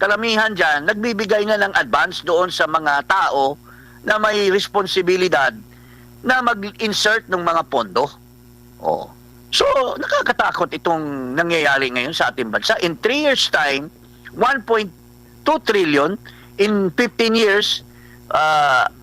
karamihan dyan, nagbibigay na ng advance doon sa mga tao na may responsibilidad na mag-insert ng mga pondo. Oh. So, nakakatakot itong nangyayari ngayon sa ating bansa. In 3 years' time, 1.2 trillion. In 15 years,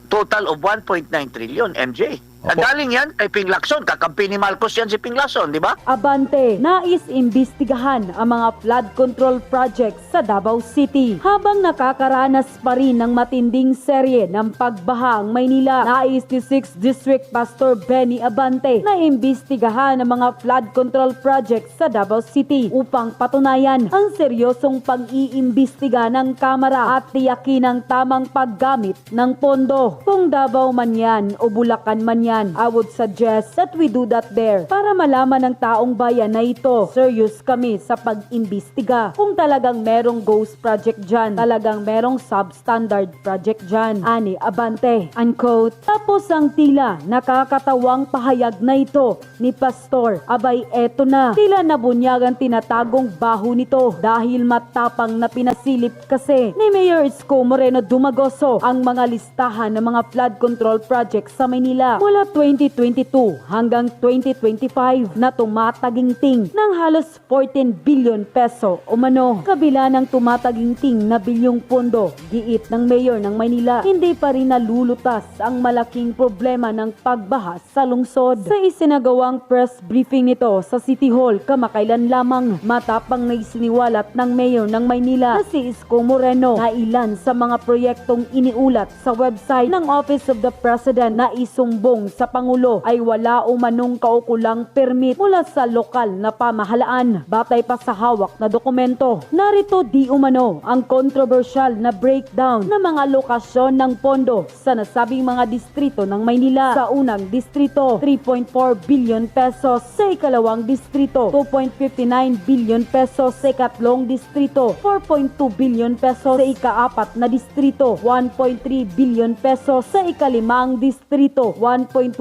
total of 1.9 trillion, MJ. Galing yan kay Ping Lacson. Kakampi ni Marcos yan si Ping Lacson, di ba? Abante, nais imbestigahan ang mga flood control projects sa Davao City. Habang nakakaranas pa rin ng matinding serye ng pagbaha ang Maynila, nais ni 6th District Pastor Benny Abante na imbestigahan ang mga flood control projects sa Davao City upang patunayan ang seryosong pag-iimbestiga ng Kamara at tiyakin ang tamang paggamit ng pondo. Kung Davao man yan o Bulacan man yan, I would suggest that we do that there para malaman ng taong bayan na ito serious kami sa pag-imbestiga. Kung talagang merong ghost project dyan, talagang merong substandard project dyan. Ani Abante, unquote. Tapos ang tila nakakatawang pahayag na ito ni Pastor, abay eto na, tila nabunyag ang tinatagong baho nito dahil matapang na pinasilip kasi ni Mayor Isko Moreno Dumagoso ang mga listahan ng mga flood control projects sa Maynila mula 2022 hanggang 2025 na tumataginting ng halos 14 billion peso umano. Kabila ng tumataginting na bilyong pondo, giit ng Mayor ng Maynila, hindi pa rin nalulutas ang malaking problema ng pagbaha sa lungsod. Sa isinagawang press briefing nito sa City Hall kamakailan lamang, matapang na isiniwalat ng Mayor ng Maynila na si Isko Moreno na ilan sa mga proyektong iniulat sa website ng Office of the President na isumbong sa Pangulo ay wala umanong kaukulang permit mula sa lokal na pamahalaan. Batay pa sa hawak na dokumento, narito di umano ang kontrobersyal na breakdown ng mga lokasyon ng pondo sa nasabing mga distrito ng Maynila. Sa unang distrito, 3.4 billion pesos. Sa ikalawang distrito, 2.59 billion pesos. Sa ikatlong distrito, 4.2 billion pesos. Sa ikaapat na distrito, 1.3 billion pesos. Sa ikalimang distrito, 1.1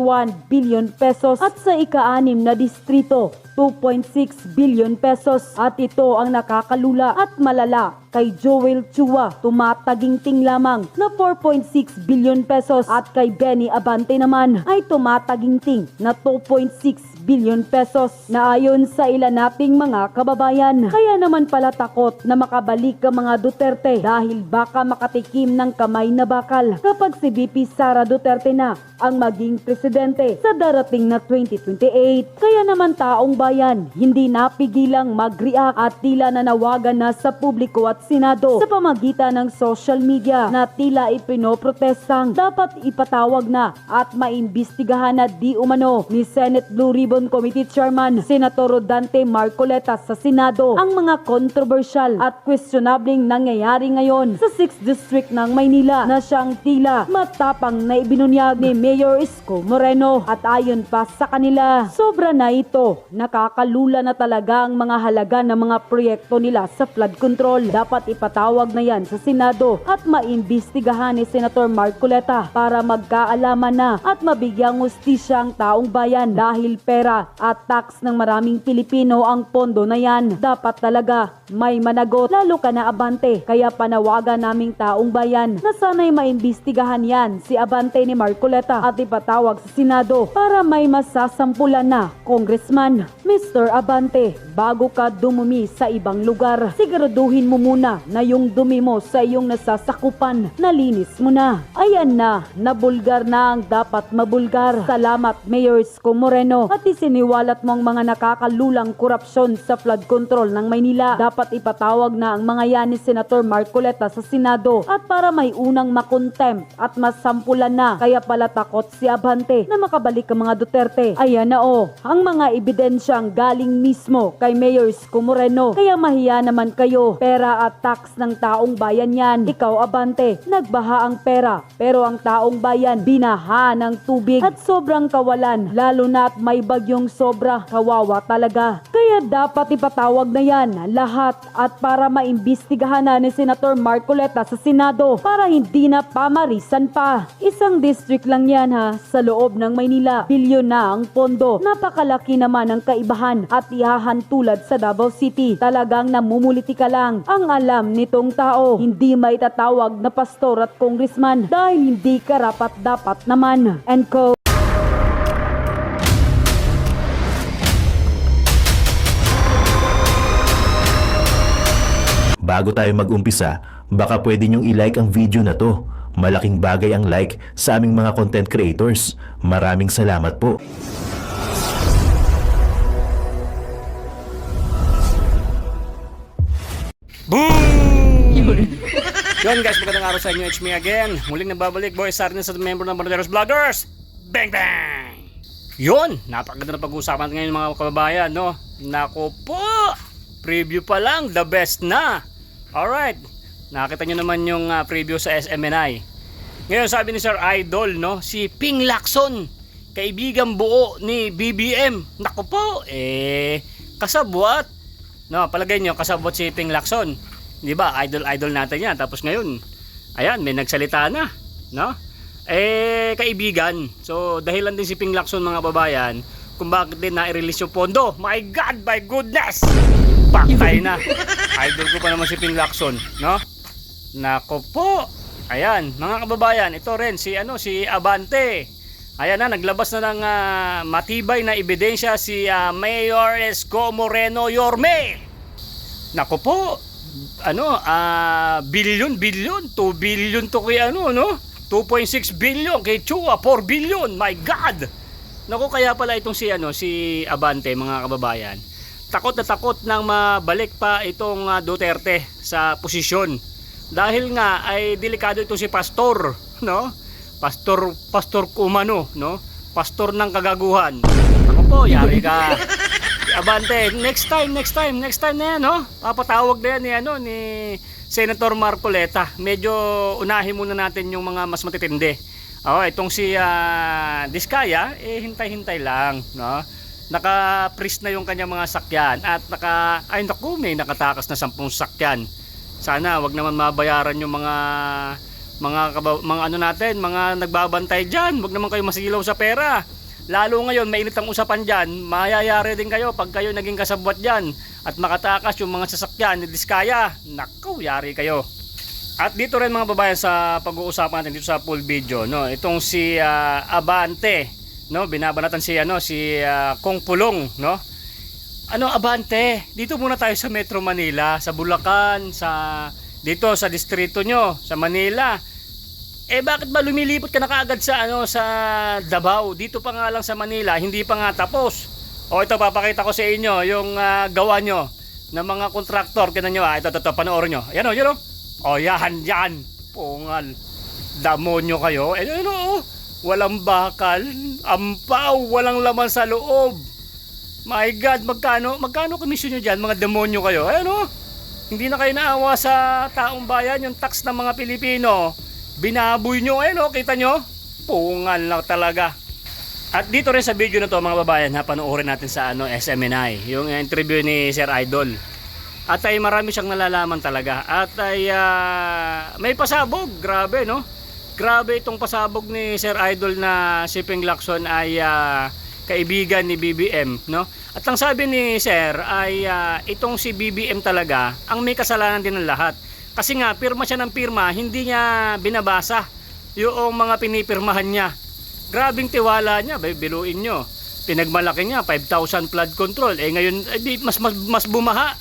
billion pesos at sa ika-6 na distrito 2.6 billion pesos. At ito ang nakakalula at malala kay Joel Chua, tumataginting lamang na 4.6 billion pesos at kay Benny Abante naman ay tumataginting na 2.6 billion pesos na ayon sa ilan nating mga kababayan. Kaya naman pala takot na makabalik ang mga Duterte dahil baka makatikim ng kamay na bakal kapag si VP Sara Duterte na ang maging presidente sa darating na 2028. Kaya naman taong bayan, hindi napigilang mag-react at tila nanawagan na sa publiko at Senado sa pamagitan ng social media na tila ipinoprotestang dapat ipatawag na at maimbestigahan na di umano ni Senate Blue Ribbon Committee Chairman Senator Rodante Marcoleta sa Senado ang mga controversial at questionabling nangyayari ngayon sa 6th District ng Maynila na siyang tila matapang na ibinunyag ni Mayor Isko Moreno. At ayon pa sa kanila, sobra na ito, nakakalula na talaga ang mga halaga ng mga proyekto nila sa flood control. Dapat ipatawag na yan sa Senado at maimbestigahan ni Senator Marcoleta para magkaalaman na at mabigyang hustisya ang taong bayan dahil pera at tax ng maraming Pilipino ang pondo na yan. Dapat talaga may managot, lalo ka na Abante. Kaya panawagan naming taong bayan na sana'y maimbestigahan yan si Abante ni Marcoleta at ipatawag sa Senado para may masasampulan na. Congressman, Mr. Abante, bago ka dumumi sa ibang lugar, siguraduhin mo muna na yung dumi mo sa iyong nasasakupan, nalinis mo na. Ayan na, nabulgar na ang dapat mabulgar. Salamat Mayor Isko Moreno at isiniwalat mo ang mga nakakalulang korupsyon sa flood control ng Maynila. Dapat ipatawag na ang mga yan ni Senator Marcoleta sa Senado at para may unang makontempt at masampulan na. Kaya pala takot si Abante na makabalik ang mga Duterte. Ayan na ang mga ebidensyang galing mismo kay Mayor Isko Moreno. Kaya mahiya naman kayo. Pera at tax ng taong bayan yan. Ikaw Abante, nagbaha ang pera pero ang taong bayan binaha ng tubig at sobrang kawalan, lalo na at may bagyong sobra. Kawawa talaga. Kaya dapat ipatawag na yan lahat at para maimbestigahan na ni Senator Marcoleta sa Senado para hindi na pamarisan pa. Isang district lang yan sa loob ng Maynila. Bilyon na ang pondo. Napakalaki naman ang kaibahan at ihahantulad sa Davao City. Talagang namumulitika lang ang alam nitong tao, hindi maitatawag na pastor at congressman dahil hindi karapat-dapat naman. End quote. Bago tayo mag-umpisa, baka pwede nyong i-like ang video na to. Malaking bagay ang like sa aming mga content creators. Maraming salamat po. Boom! Yun guys, magandang araw sa inyo. It's me again. Muling nababalik, Boy Sarne sa member ng Barneros Vloggers. Bang bang! Yun, napakaganda na pag-uusapan ngayon mga kababayan, no? Nako po! Preview pa lang, the best na! Alright, nakita nyo naman yung preview sa SMNI. Ngayon sabi ni Sir Idol, no? Si Ping Lacson, kaibigan buo ni BBM. Nako po, kasabwat. No, palagay nyo, kasabot si Ping Lacson. Di ba? Idol natin yan. Tapos ngayon, ayan, may nagsalita na. No? Kaibigan. So, dahilan din si Ping Lacson mga babayan kung bakit din na-release yung pondo. My God, my goodness! Paktay na. Idol ko pa naman si Ping Lacson. No? Nako po. Ayan, mga kababayan, ito rin si Abante. Ayan na, naglabas na ng matibay na ebidensya si Mayor Esco Moreno Yorme. Nako po, billion, 2 billion to kay no? 2.6 billion kay Chua, 4 billion. My God. Nako, kaya pala itong si Abante mga kababayan. Takot na takot nang mabalik pa itong Duterte sa posisyon. Dahil nga ay delikado itong si Pastor, no? Pastor Kumano, no? Pastor ng kagaguhan. Ako po, yari ka. Abante, next time na yan, no? Papatawag na yan ni Senator Marcoleta. Medyo unahin muna natin yung mga mas matitindi. Itong si Diskaya, hintay-hintay lang, no? Naka-freeze na yung kanyang mga sakyan at may nakatakas na 10 sakyan. Sana wag naman mabayaran yung mga nagbabantay diyan. Wag naman kayo masilaw sa pera. Lalo ngayon, mainit ang usapan diyan. Mayayari din kayo pag kayo naging kasabwat diyan at makatakas yung mga sasakyan ni Diskaya. Nako, yari kayo. At dito rin mga babayan sa pag-uusapan natin dito sa full video, no. Itong si Abante, no, binabanatan si Kong Pulong, no. Abante, dito muna tayo sa Metro Manila, sa Bulacan, dito sa distrito nyo, sa Manila. Bakit ba lumilipot ka na kaagad sa Davao? Dito pa nga lang sa Manila, hindi pa nga tapos. Ito, papakita ko sa inyo yung gawa nyo ng mga kontraktor. Kinan nyo, ito, panoorin nyo. Yan yan. Pungal. Damonyo kayo. Walang bakal, ampaw, walang laman sa loob. My God, magkano komisyon nyo dyan, mga demonyo kayo? Hindi na kayo naawa sa taong bayan, yung tax ng mga Pilipino. Binaboy nyo, kita nyo? Pungal lang talaga. At dito rin sa video na to mga babayan, panoorin natin sa SMNI, yung interview ni Sir Idol. At ay marami siyang nalalaman talaga. At ay may pasabog, grabe, no? Grabe itong pasabog ni Sir Idol na si Ping Lacson ay kaibigan ni BBM, no? At ang sabi ni Sir ay itong si BBM talaga ang may kasalanan din ng lahat. Kasi nga pirma siya ng pirma, hindi niya binabasa yung mga pinipirmahan niya. Grabing tiwala niya, biluin nyo. Pinagmalaki niya 5,000 flood control. Ngayon mas bumaha.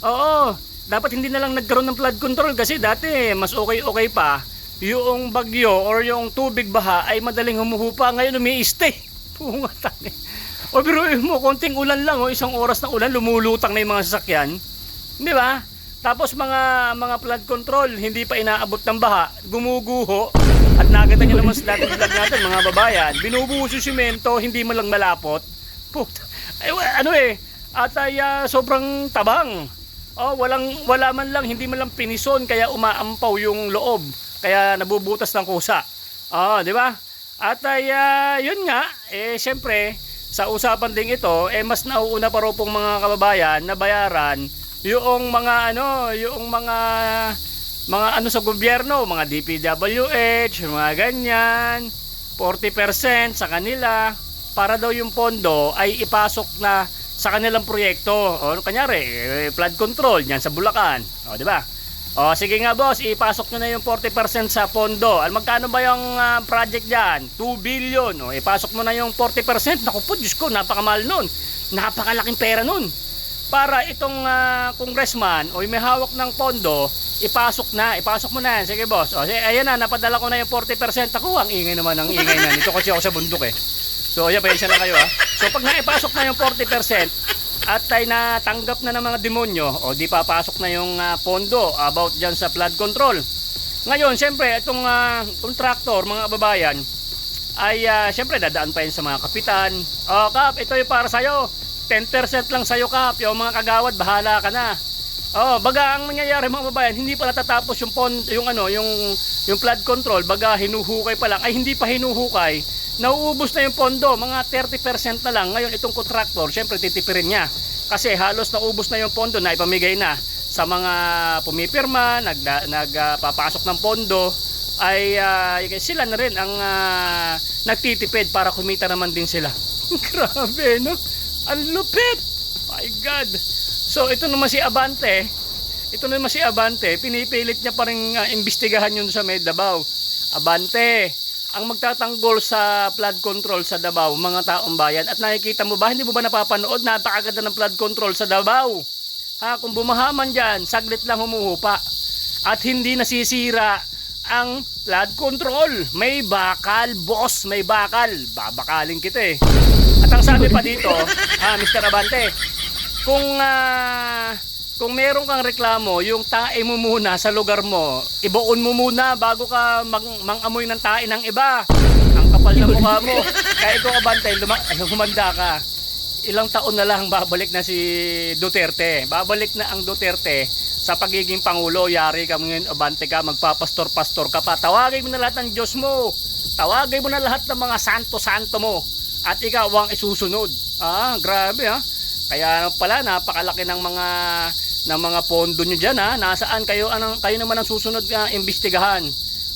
Oo, dapat hindi na lang nagkaroon ng flood control kasi dati mas okay pa. Yung bagyo or yung tubig baha ay madaling humuhupa, ngayon umiiste. Pungatang. O biruin mo, konting ulan lang, isang oras ng ulan, lumulutang na yung mga sasakyan. Di ba? Tapos mga flood control, hindi pa inaabot ng baha, gumuguho. At nakita nyo naman sa dating vlog natin, mga babayan, binubuhos yung simento, hindi man lang malapot. Puta. At ay sobrang tabang. Wala man lang, hindi man lang pinison, kaya umaampaw yung loob. Kaya nabubutas ng kusa. Di ba? At ay yun nga, syempre, sa usapan ding ito, mas nauuna pa ro pong mga kababayan na bayaran yung mga sa gobyerno, mga DPWH, mga ganyan, 40% sa kanila para daw yung pondo ay ipasok na sa kanilang proyekto. Kanyari, flood control yan sa Bulacan. Di ba? O sige nga boss, ipasok nyo na yung 40% sa pondo. Magkano ba yung project dyan? 2 billion. O ipasok mo na yung 40%. Naku po, Diyos ko, napakamahal nun. Napakalaking pera nun. Para itong congressman o yung may hawak ng pondo, ipasok mo na yan. Sige boss. O, ayan na, napadala ko na yung 40%. Ako, ang ingay naman, ang ingay na. Ito kasi ako sa bundok eh. So ayan, pasensya na kayo ha. So pag naipasok na yung 40%, at ay natanggap na ng mga demonyo, o di papasok na yung pondo about dyan sa flood control. Ngayon, siyempre, itong contractor, mga kababayan, ay siyempre dadaan pa yun sa mga kapitan. O Kap, ito yung para sa'yo. 10% lang sa'yo Kap. Yung mga kagawad, bahala ka na. O, baga ang nangyayari mga kababayan, hindi pa natatapos yung flood control, baga hinuhukay pa lang. Ay hindi pa hinuhukay. Nauubos na yung pondo, mga 30% na lang. Ngayon itong contractor, syempre titipirin niya. Kasi halos naubos na yung pondo na ipamigay na sa mga pumipirma, nagpapasok ng pondo, ay sila na rin ang nagtitipid para kumita naman din sila. Grabe, no? Ang lupit! My God! So ito naman si Abante, pinipilit niya pa rin imbestigahan yun sa Med Davao. Abante, ang magtatanggol sa flood control sa Davao, mga taong bayan. At nakikita mo ba, hindi mo ba napapanood, napakaganda ng flood control sa Davao. Kung bumahaman dyan, saglit lang humuhupa. At hindi nasisira ang flood control. May bakal, boss, may bakal. Babakalin kita eh. At ang sabi pa dito, Mr. Abante, kung meron kang reklamo, yung tae mo muna sa lugar mo, ibuon mo muna bago ka mangamoy ng tae ng iba. Ang kapal ng mukha mo. Kaya ikaw Abante, humanda ka. Ilang taon na lang babalik na si Duterte. Babalik na ang Duterte sa pagiging Pangulo. Yari ka ngayon Abante ka, magpapastor-pastor ka pa. Tawagin mo na lahat ng Diyos mo. Tawagin mo na lahat ng mga santo-santo mo. At ikaw ang isusunod. Grabe ha. Kaya pala napakalaki ng mga pondo nyo dyan ha. Nasaan kayo naman ang susunod imbestigahan.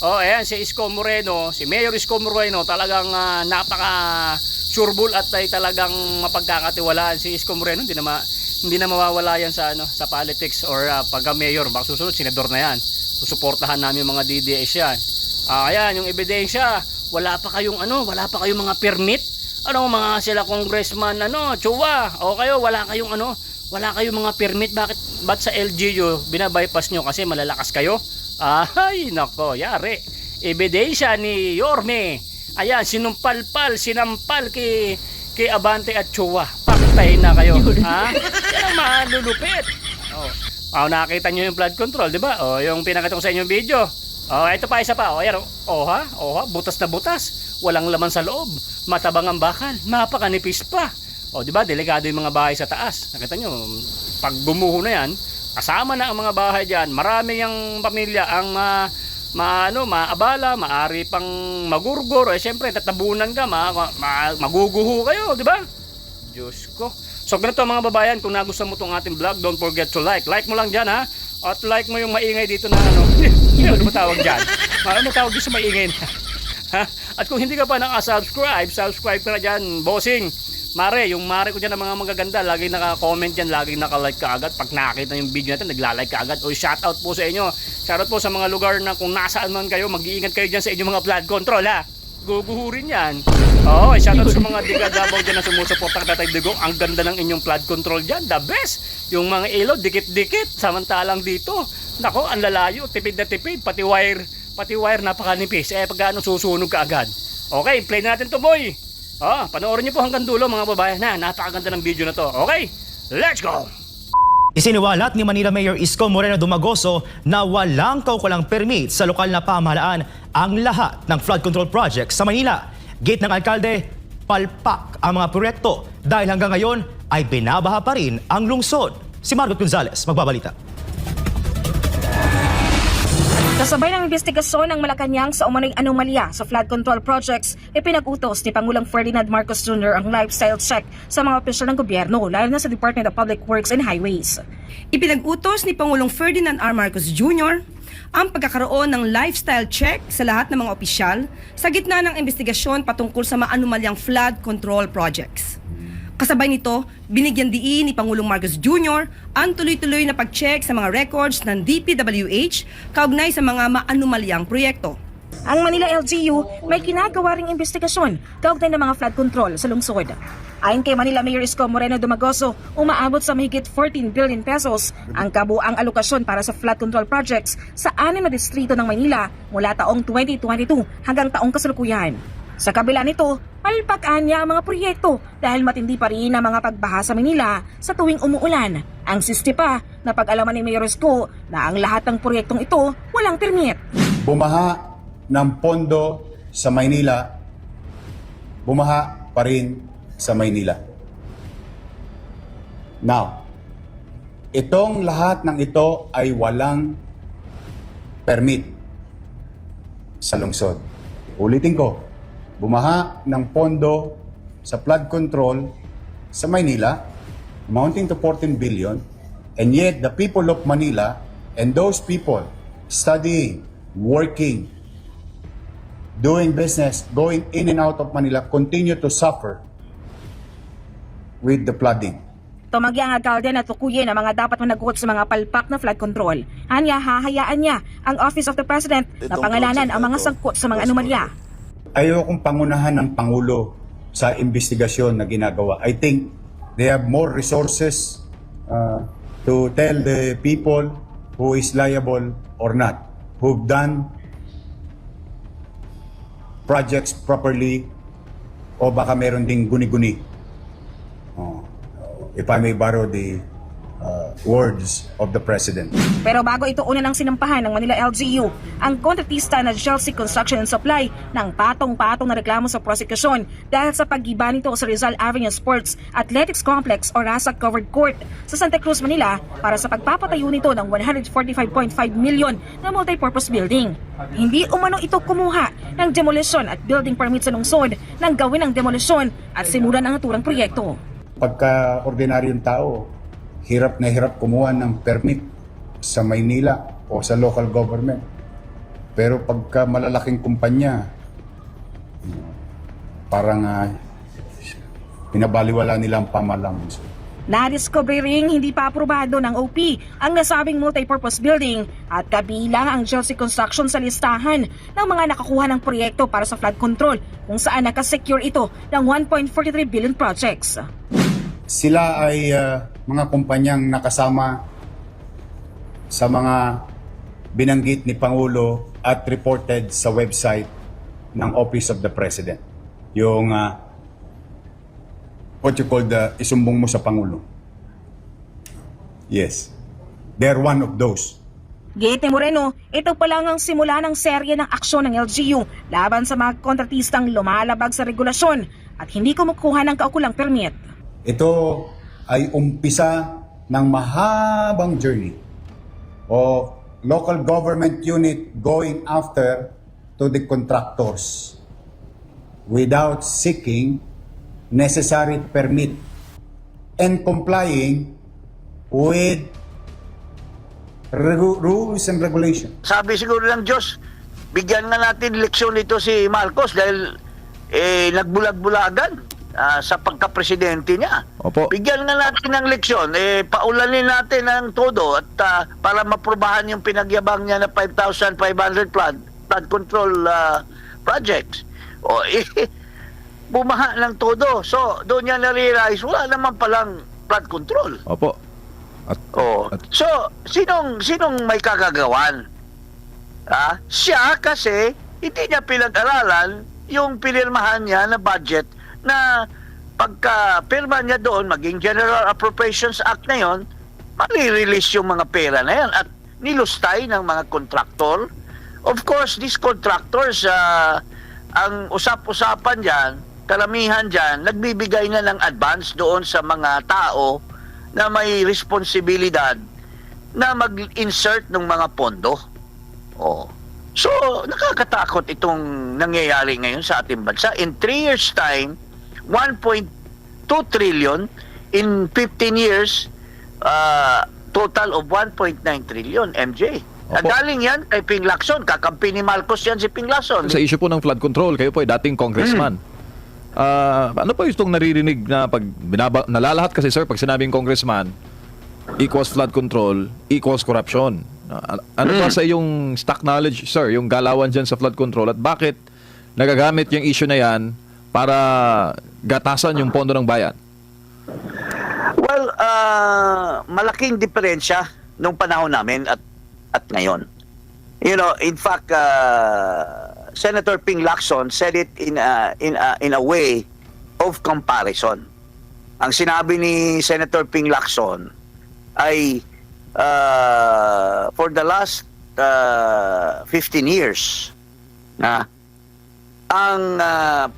Ayan si Isko Moreno, si Mayor Isko Moreno, talagang napaka sureball at ay talagang mapagkakatiwalaan si Isko Moreno. Hindi na mawawala yan sa politics or pagka mayor. Baka susunod senador na yan. Susuportahan namin yung mga DDS yan. Ayan yung ebidensya. Wala pa kayong mga permit. Mga sila congressman Chua, o kayo wala kayong mga permit. Ba't sa LGU binabypass nyo kasi malalakas kayo? Ay nako, yari. Ebidensya ni Yorme. Ayan, sinampal kay Abante at Chua. Paktay na kayo. Yan ang malulupit. Nakita nyo yung flood control, di ba? Yung pinakita ko sa inyong video. Ito pa, isa pa. Ayan, butas na butas. Walang laman sa loob. Matabang ang bakal. Napakanipis pa. Di ba? Delikado yung mga bahay sa taas. Nakita nyo, pag gumuho na yan, kasama na ang mga bahay dyan. Marami yung pamilya ang maabala, maari pang magurgor. Siyempre, tatabunan ka, maguguho kayo, di ba? Diyos ko. So, ganito mga babayan, kung nagustuhan mo itong ating vlog, don't forget to like. Like mo lang dyan, ha? At like mo yung maingay dito na ano mo tawag dyan? Ano tawag dito sa maingay na? At kung hindi ka pa subscribe ka na dyan, bossing. Yung Mare ko dyan ng mga magaganda, laging naka-comment dyan, laging naka-like ka agad. Pag nakita yung video natin, nagla-like ka agad. Shoutout po sa inyo. Shoutout po sa mga lugar na kung nasaan man kayo, mag-iingat kayo dyan sa inyong mga flood control ha. Guguhurin yan. Shoutout sa mga Davao dyan na sumusuporta ka Tatay Digong. Ang ganda ng inyong flood control dyan, the best. Yung mga ilaw, dikit-dikit. Samantalang dito, nako, ang lalayo, tipid na tipid, pati wire napakanipis. Pag susunog ka agad. Okay, play na natin to boy. Panoorin niyo po hanggang dulo mga babayan na. Napakaganda ng video na to. Okay, let's go! Isiniwalat ni Manila Mayor Isko Moreno Dumagoso na walang kaukulang permit sa lokal na pamahalaan ang lahat ng flood control project sa Manila. Gate ng alkalde, palpak ang mga proyekto dahil hanggang ngayon ay binabaha pa rin ang lungsod. Si Margot Gonzales magbabalita. Kasabay ng investigasyon ng Malacanang sa umano'y anomalya sa flood control projects, ipinag-utos ni Pangulong Ferdinand Marcos Jr. ang lifestyle check sa mga opisyal ng gobyerno, lalo na sa Department of Public Works and Highways. Ipinag-utos ni Pangulong Ferdinand R. Marcos Jr. ang pagkakaroon ng lifestyle check sa lahat ng mga opisyal sa gitna ng investigasyon patungkol sa maanumalyang flood control projects. Kasabay nito, binigyan diin ni Pangulong Marcos Jr. ang tuloy-tuloy na pag-check sa mga records ng DPWH kaugnay sa mga maanumalyang proyekto. Ang Manila LGU may ginagawa ring investigasyon kaugnay ng mga flood control sa lungsod. Ayon kay Manila Mayor Isko Moreno Dumagoso, umaabot sa mahigit 14 billion pesos ang kabuang alokasyon para sa flood control projects sa 6 na distrito ng Maynila mula taong 2022 hanggang taong kasalukuyan. Sa kabila nito, palpakan niya ang mga proyekto dahil matindi pa rin ang mga pagbaha sa Manila sa tuwing umuulan. Ang siste pa na pag-alaman ni Mayor Isko na ang lahat ng proyektong ito walang permit. Bumaha ng pondo sa Maynila, bumaha pa rin sa Maynila. Now, itong lahat ng ito ay walang permit sa lungsod. Ulitin ko, bumaha ng pondo sa flood control sa Maynila, amounting to 14 billion, and yet the people of Manila and those people studying, working, doing business, going in and out of Manila continue to suffer with the flooding. Tumanggi ang alkalde na tukuyin ang mga dapat managot sa mga palpak na flood control. Anya, hahayaan niya ang Office of the President na pangalanan ang mga sangkot sa mga anomalya. Ayokong pangunahan ng Pangulo sa investigasyon na ginagawa. I think they have more resources to tell the people who is liable or not, who've done projects properly o baka meron ding guni-guni. If I may borrow the words of the President. Pero bago ito una ng sinampahan ng Manila LGU, ang kontratista na Chelsea Construction and Supply ng patong-patong na reklamo sa prosekusyon dahil sa paggiba nito sa Rizal Avenue Sports Athletics Complex o RASA Covered Court sa Santa Cruz, Manila para sa pagpapatayo nito ng 145.5 million na multipurpose building. Hindi umano ito kumuha ng demolition at building permit sa lungsod nang gawin ang demolition at simulan ang naturang proyekto. Pagka ordinaryong tao, hirap na hirap kumuha ng permit sa Maynila o sa local government. Pero pagka malalaking kumpanya, parang pinabaliwala nila ang pamalang. Nadiscovery ring hindi pa aprobado ng OP ang nasabing multipurpose building at kabilang ang Chelsea Construction sa listahan ng mga nakakuha ng proyekto para sa flood control kung saan nakasecure ito ng 1.43 billion projects. Sila ay mga kumpanyang nakasama sa mga binanggit ni Pangulo at reported sa website ng Office of the President. Yung what you call isumbong mo sa Pangulo. Yes. They're one of those. Giit ni Moreno, ito pa lang ang simula ng serye ng aksyon ng LGU laban sa mga kontratistang lumalabag sa regulasyon at hindi kumukuha ng kaukulang permit. Ito ay umpisa ng mahabang journey of local government unit going after to the contractors without seeking necessary permit and complying with rules and regulations. Sabi siguro ng Diyos, bigyan nga natin leksyon nito si Marcos dahil nagbulag-bulagan sa pagka-presidente niya. Opo. Bigyan nga natin ng leksyon, paulanin natin ang todo at para maprobahan yung pinagyabang niya na 5,500 flood control projects. O, bumaha ng todo. So, doon niya na-realize, wala naman palang flood control. Opo. So, sinong may kagagawan? Siya kasi hindi niya pinag-aralan yung pinirmahan niya na budget na pagka-pirma niya doon, maging General Appropriations Act na yon, mali-release yung mga pera na yan at nilustay ng mga kontraktor. Of course, these contractors, ang usap-usapan dyan, karamihan dyan, nagbibigay na ng advance doon sa mga tao na may responsibilidad na mag-insert ng mga pondo. So, nakakatakot itong nangyayari ngayon sa ating bansa. In 3 years' time, 1.2 trillion. In 15 years, total of 1.9 trillion, MJ. Opo. Galing yan kay Ping Lacson. Kakampi ni Marcos yan si Ping Lacson. Sa issue po ng flood control, kayo po ay dating congressman. Ano po itong naririnig na pag nalalahat kasi sir, pag sinabing congressman equals flood control equals corruption. Ano ba sa iyong stock knowledge sir, yung galawan dyan sa flood control at bakit nagagamit yung issue na yan para gatasan yung pondo ng bayan? Well, malaking diferensya nung panahon namin at ngayon. You know, in fact, Senator Ping Lacson said it in a way of comparison. Ang sinabi ni Senator Ping Lacson ay for the last 15 years na ang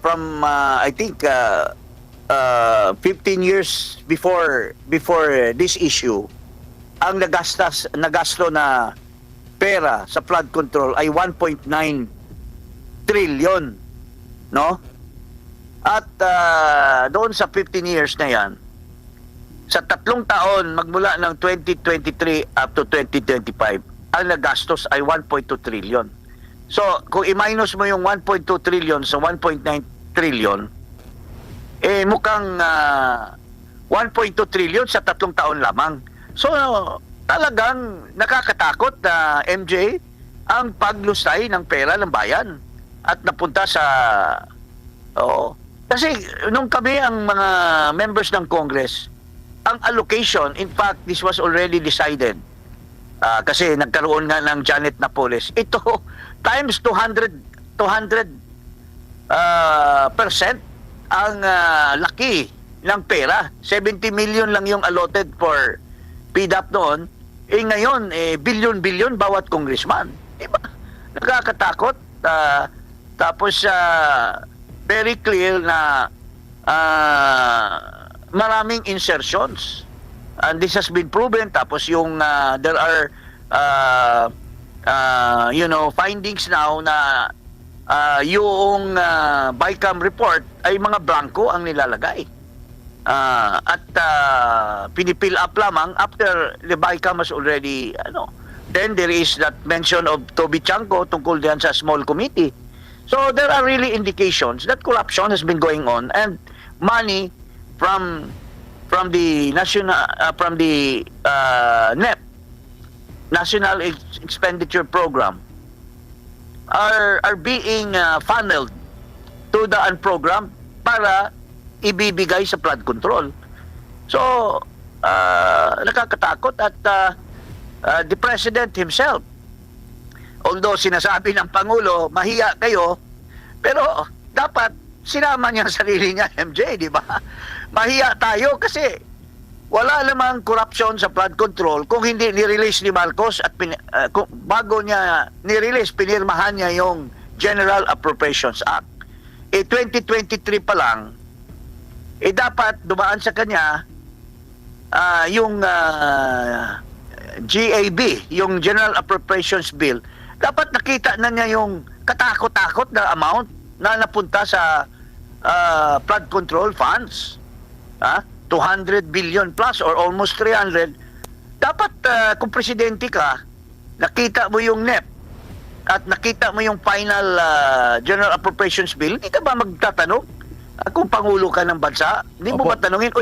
from I think 15 years before this issue, ang nagasto na pera sa flood control ay 1.9 trillion, no? At doon sa 15 years na yan, sa 3 taon magmula ng 2023 up to 2025, ang nagastos ay 1.2 trillion. So, kung i-minus mo yung 1.2 trillion sa 1.9 trillion, eh mukhang 1.2 trillion sa 3 taon lamang. So, talagang nakakatakot na MJ ang paglusay ng pera ng bayan at napunta sa kasi nung kami ang mga members ng Congress, ang allocation, in fact this was already decided kasi nagkaroon nga ng Janet Napoles, ito times 200% ang laki ng pera. 70 million lang yung allotted for PDAP noon, ngayon billion bawat congressman. Diba? Nakakatakot. Tapos very clear na maraming insertions. And this has been proven. Tapos yung there are findings now na yung BICAM report ay mga blanco ang nilalagay. At pinipill up lamang after the BICAM has already then there is that mention of Toby Chanco tungkol diyan sa small committee. So there are really indications that corruption has been going on and money from the national NEP, National Expenditure Program, are being funneled to the program para ibibigay sa flood control. So nakakatakot at the President himself, although sinasabi ng Pangulo, mahiya kayo, pero dapat sinama niya ang sarili niya, MJ, di ba? Mahiya tayo kasi wala namang corruption sa flood control kung hindi ni-release ni Marcos at bago niya ni-release, pinirmahan niya yung General Appropriations Act. 2023 pa lang, dapat dumaan sa kanya yung GAB, yung General Appropriations Bill. Dapat nakita na niya yung katakot-takot na amount na napunta sa flood control funds. 200 billion plus or almost 300. Dapat kung presidente ka, nakita mo yung NEP at nakita mo yung final General Appropriations Bill, hindi ka ba magtatanong kung Pangulo ka ng bansa? Hindi mo ba tanongin,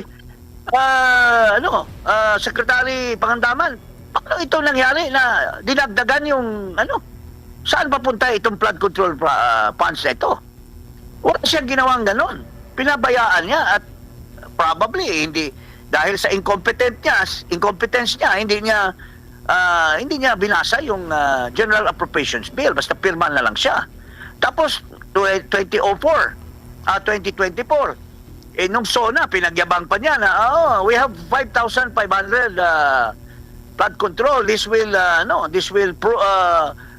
Secretary Pangandaman, paano ito nangyari na dinagdagan yung saan papunta itong flood control funds na ito? Wala siyang ginawang ganon. Pinabayaan niya at probably hindi dahil sa incompetence niya, hindi niya binasa yung General Appropriations Bill, basta pirma na lang siya. Tapos 2024, nung SONA pinagyabang pa niya na we have 5,500 flood control. This will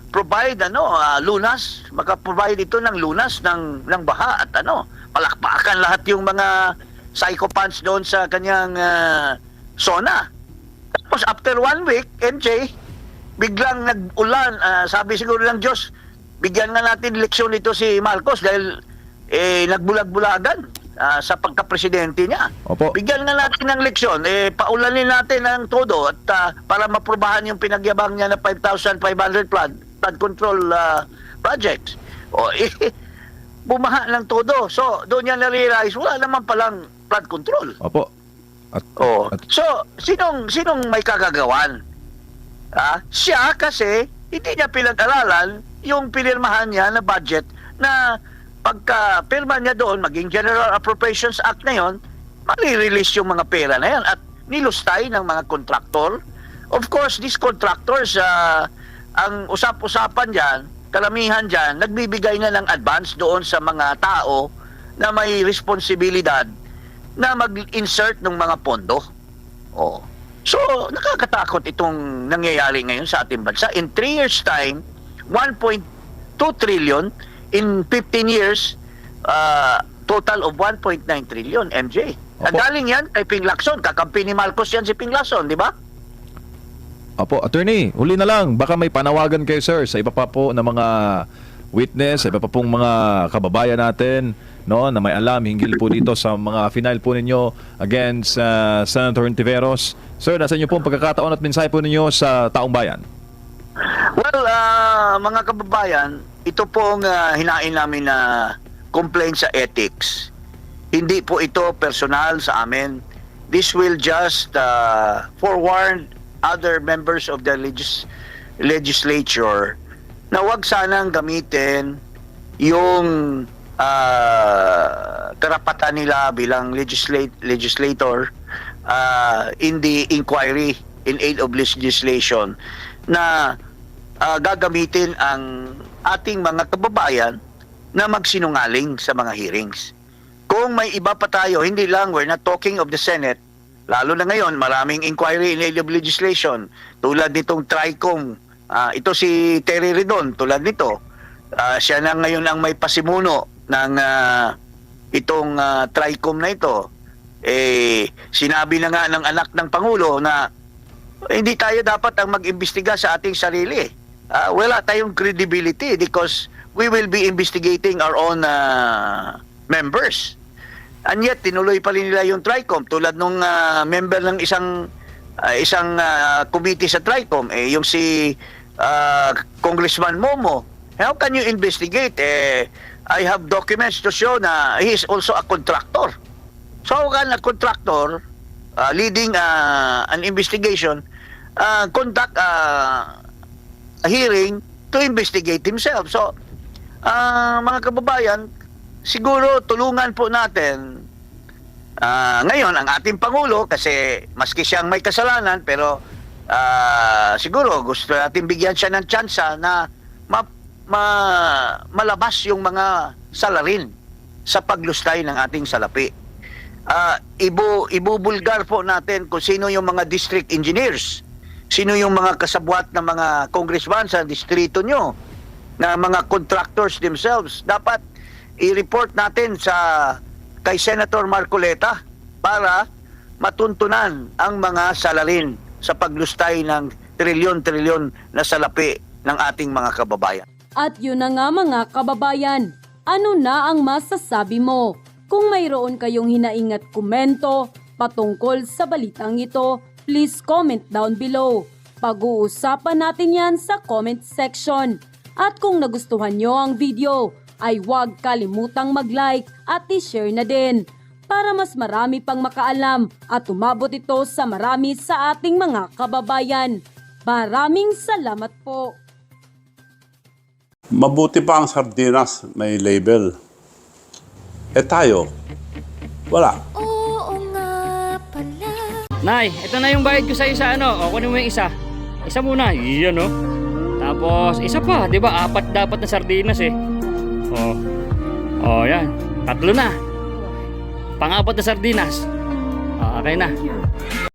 provide lunas, maka-provide ito ng lunas ng baha at palakpakan lahat yung mga psychopaths doon sa kanyang SONA. Tapos after 1 week, MJ, biglang nag-ulan. Sabi siguro ng Diyos, bigyan nga natin leksyon nito si Marcos dahil nagbulag-bulagan sa pagka-presidente niya. Opo. Bigyan nga natin ng leksyon, paulanin natin ng todo at para maprubahan yung pinagyabang niya na 5,500 flood control projects. bumaha ng todo. So, doon niya na-realize, wala naman palang flood control. Opo. At, Oh. at- So, sinong may kagagawan? Siya kasi hindi niya pinag-aralan yung pinirmahan niya na budget na pagka pirma niya doon, maging General Appropriations Act na yon, mali-release yung mga pera na yan at nilustay ng mga kontraktor. Of course, these contractors, ang usap-usapan dyan, karamihan dyan, nagbibigay na ng advance doon sa mga tao na may responsibilidad na mag-insert ng mga pondo. Oh. So, nakakatakot itong nangyayari ngayon sa ating bansa. In 3 years' time, 1.2 trillion. In 15 years, total of 1.9 trillion, MJ. At Opo. galing yan kay Ping Lacson. Kakampi ni Marcos yan si Ping Lacson, di ba? Opo, attorney, huli na lang. Baka may panawagan kayo, sir, sa iba pa po na mga witness, sa iba pa pong mga kababayan natin, no, na may alam hinggil po dito sa mga final po ninyo against Senator Ontiveros. Sir, nasa inyo po ang pagkakataon at mensahe po ninyo sa taong bayan. Well, mga kababayan, ito pong hinain namin na complaint sa ethics. Hindi po ito personal sa amin. This will just forewarn other members of the legislature na wag sanang gamitin yung karapatan nila bilang legislator in the inquiry in aid of legislation na gagamitin ang ating mga kababayan na magsinungaling sa mga hearings. Kung may iba pa tayo, hindi lang, we're not talking of the Senate, lalo na ngayon, maraming inquiry in aid of legislation, tulad nitong TRICOM, ito si Terry Ridon, tulad nito, siya na ngayon ang may pasimuno ng itong TRICOM na ito. Sinabi na nga ng anak ng Pangulo na hindi tayo dapat ang mag-imbestiga sa ating sarili. Wala tayong credibility because we will be investigating our own members. And yet, tinuloy pa rin nila yung TRICOM. Tulad nung member ng isang committee sa TRICOM, yung si Congressman Momo. How can you investigate? I have documents to show na he is also a contractor. So, how can a contractor leading an investigation conduct a hearing to investigate himself? So, mga kababayan, siguro tulungan po natin ngayon ang ating Pangulo kasi maski siyang may kasalanan pero siguro gusto natin bigyan siya ng tsansa na malabas yung mga salarin sa paglustay ng ating salapi. Ibubulgar po natin kung sino yung mga district engineers, sino yung mga kasabwat ng mga congressman sa distrito nyo, na mga contractors themselves. Dapat i-report natin kay Senator Marcoleta para matuntunan ang mga salarin sa paglustay ng trilyon-trilyon na salapi ng ating mga kababayan. At yun na nga mga kababayan, ano na ang masasabi mo? Kung mayroon kayong hinaing at komento patungkol sa balitang ito, please comment down below. Pag-uusapan natin yan sa comment section. At kung nagustuhan nyo ang video, ay huwag kalimutang mag-like at i-share na din para mas marami pang makaalam at umabot ito sa marami sa ating mga kababayan. Maraming salamat po. Mabuti pa ang sardinas, may label. Tayo, wala. Oo nga pala. Nay, ito na yung bayad ko sa isa, ano? O, kunin mo yung isa. Isa muna. Iyan, no? Tapos, isa pa. Di ba? 4 dapat na sardinas, eh. Yan. 3 na. Pang-4 na sardinas. Okay na.